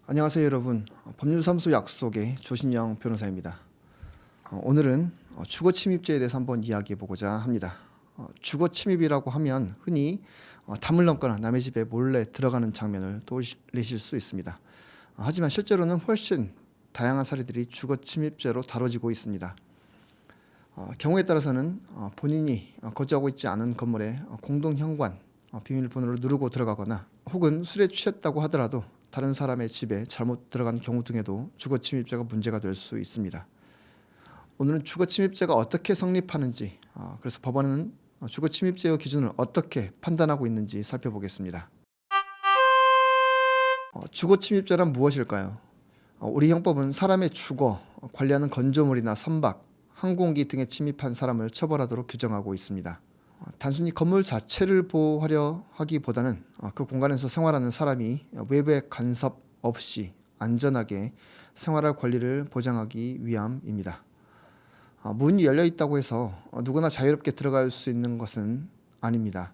안녕하세요 여러분. 법률사무소 약속의 조신영 변호사입니다. 오늘은 주거침입죄에 대해서 한번 이야기해보고자 합니다. 주거침입이라고 하면 흔히 담을 넘거나 남의 집에 몰래 들어가는 장면을 떠올리실 수 있습니다. 하지만 실제로는 훨씬 다양한 사례들이 주거침입죄로 다뤄지고 있습니다. 경우에 따라서는 본인이 거주하고 있지 않은 건물에 공동현관 비밀번호를 누르고 들어가거나 혹은 술에 취했다고 하더라도 다른 사람의 집에 잘못 들어간 경우 등에도 주거침입죄가 문제가 될 수 있습니다. 오늘은 주거침입죄가 어떻게 성립하는지, 그래서 법원은 주거침입죄의 기준을 어떻게 판단하고 있는지 살펴보겠습니다. 주거침입죄란 무엇일까요? 우리 형법은 사람의 주거, 관리하는 건조물이나 선박, 항공기 등에 침입한 사람을 처벌하도록 규정하고 있습니다. 단순히 건물 자체를 보호하려 하기보다는 그 공간에서 생활하는 사람이 외부의 간섭 없이 안전하게 생활할 권리를 보장하기 위함입니다. 문이 열려 있다고 해서 누구나 자유롭게 들어갈 수 있는 것은 아닙니다.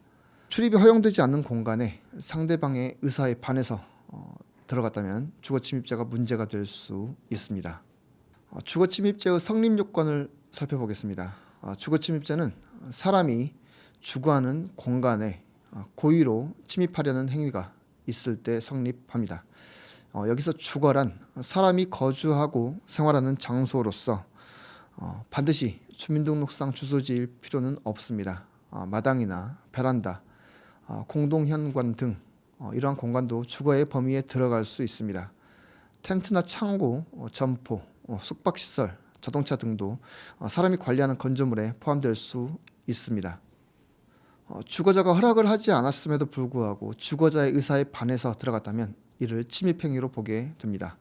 출입이 허용되지 않는 공간에 상대방의 의사에 반해서 들어갔다면 주거침입죄가 문제가 될 수 있습니다. 주거침입죄의 성립 요건을 살펴보겠습니다. 주거침입죄는 사람이 주거하는 공간에 고의로 침입하려는 행위가 있을 때 성립합니다. 여기서 주거란 사람이 거주하고 생활하는 장소로서 반드시 주민등록상 주소지일 필요는 없습니다. 마당이나 베란다, 공동현관 등 이러한 공간도 주거의 범위에 들어갈 수 있습니다. 텐트나 창고, 점포, 숙박시설, 자동차 등도 사람이 관리하는 건조물에 포함될 수 있습니다. 주거자가 허락을 하지 않았음에도 불구하고 주거자의 의사에 반해서 들어갔다면 이를 침입행위로 보게 됩니다.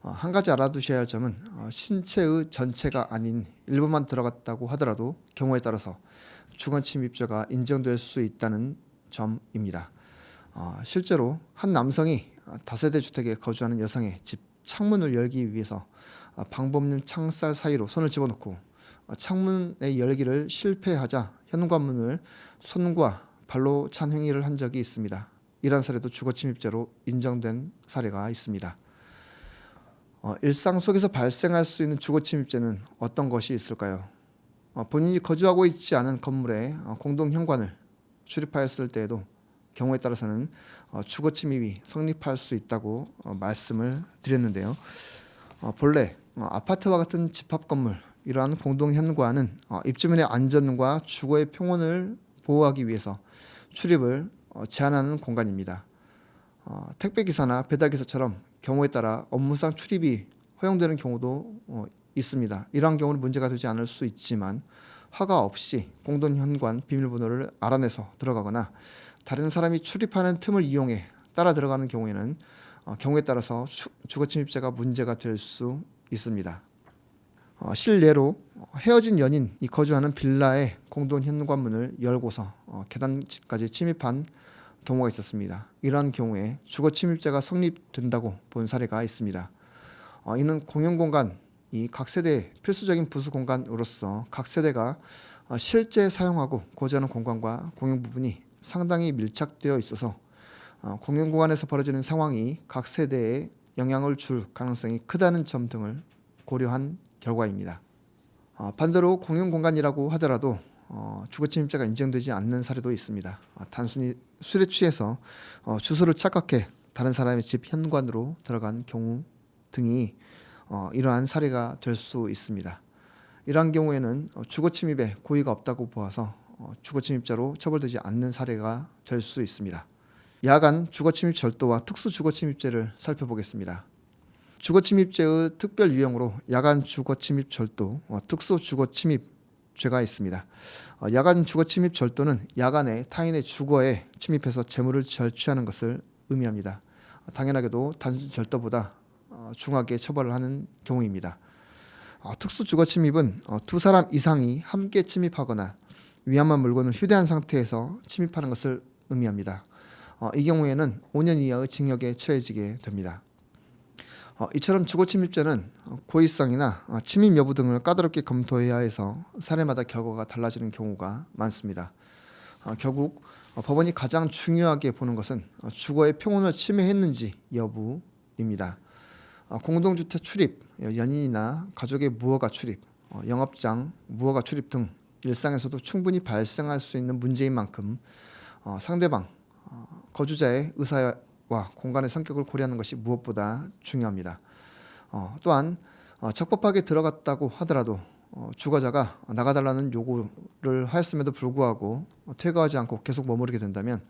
한 가지 알아두셔야 할 점은 신체의 전체가 아닌 일부만 들어갔다고 하더라도 경우에 따라서 주거침입죄가 인정될 수 있다는 점입니다. 실제로 한 남성이 다세대 주택에 거주하는 여성의 집 창문을 열기 위해서 방범용 창살 사이로 손을 집어넣고 창문의 열기를 실패하자 현관문을 손과 발로 찬 행위를 한 적이 있습니다. 이러한 사례도 주거침입죄로 인정된 사례가 있습니다. 일상 속에서 발생할 수 있는 주거침입죄는 어떤 것이 있을까요? 본인이 거주하고 있지 않은 건물에 공동현관을 출입하였을 때에도 경우에 따라서는 주거침입이 성립할 수 있다고 말씀을 드렸는데요. 본래 아파트와 같은 집합건물, 이러한 공동현관은 입주민의 안전과 주거의 평온을 보호하기 위해서 출입을 제한하는 공간입니다. 택배기사나 배달기사처럼 경우에 따라 업무상 출입이 허용되는 경우도 있습니다. 이러한 경우는 문제가 되지 않을 수 있지만 허가 없이 공동현관 비밀번호를 알아내서 들어가거나 다른 사람이 출입하는 틈을 이용해 따라 들어가는 경우에는 경우에 따라서 주거침입죄가 문제가 될 수 있습니다. 실례로 헤어진 연인이 거주하는 빌라의 공동현관문을 열고서 계단까지 침입한 경우가 있었습니다. 이러한 경우에 주거침입죄가 성립된다고 본 사례가 있습니다. 이는 공용공간이 각 세대의 필수적인 부수 공간으로서 각 세대가 실제 사용하고 거주하는 공간과 공용 부분이 상당히 밀착되어 있어서 공용공간에서 벌어지는 상황이 각 세대에 영향을 줄 가능성이 크다는 점 등을 고려한 결과입니다. 반대로 공용공간이라고 하더라도 주거침입죄가 인정되지 않는 사례도 있습니다. 단순히 술에 취해서 주소를 착각해 다른 사람의 집 현관으로 들어간 경우 등이 이러한 사례가 될 수 있습니다. 이러한 경우에는 주거침입에 고의가 없다고 보아서 주거침입죄로 처벌되지 않는 사례가 될 수 있습니다. 야간 주거침입 절도와 특수 주거침입죄를 살펴보겠습니다. 주거침입죄의 특별 유형으로 야간 주거침입 절도, 특수 주거침입죄가 있습니다. 야간 주거침입 절도는 야간에 타인의 주거에 침입해서 재물을 절취하는 것을 의미합니다. 당연하게도 단순 절도보다 중하게 처벌을 하는 경우입니다. 특수 주거침입은 두 사람 이상이 함께 침입하거나 위험한 물건을 휴대한 상태에서 침입하는 것을 의미합니다. 이 경우에는 5년 이하의 징역에 처해지게 됩니다. 이처럼 주거 침입죄는 고의성이나 침입 여부 등을 까다롭게 검토해야 해서 사례마다 결과가 달라지는 경우가 많습니다. 결국 법원이 가장 중요하게 보는 것은 주거의 평온을 침해했는지 여부입니다. 공동주택 출입, 연인이나 가족의 무허가 출입, 영업장 무허가 출입 등 일상에서도 충분히 발생할 수 있는 문제인 만큼 상대방 거주자의 의사와 공간의 성격을 고려하는 것이 무엇보다 중요합니다. 또한 적법하게 들어갔다고 하더라도 주거자가 나가달라는 요구를 하였음에도 불구하고 퇴거하지 않고 계속 머무르게 된다면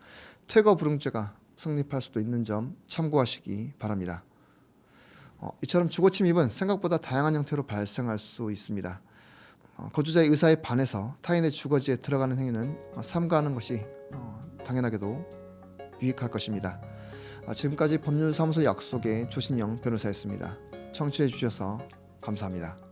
퇴거 불응죄가 성립할 수도 있는 점 참고하시기 바랍니다. 이처럼 주거 침입은 생각보다 다양한 형태로 발생할 수 있습니다. 거주자의 의사에 반해서 타인의 주거지에 들어가는 행위는 삼가하는 것이 당연하게도 유익할 것입니다. 지금까지 법률사무소 약속의 조신영 변호사였습니다. 청취해 주셔서 감사합니다.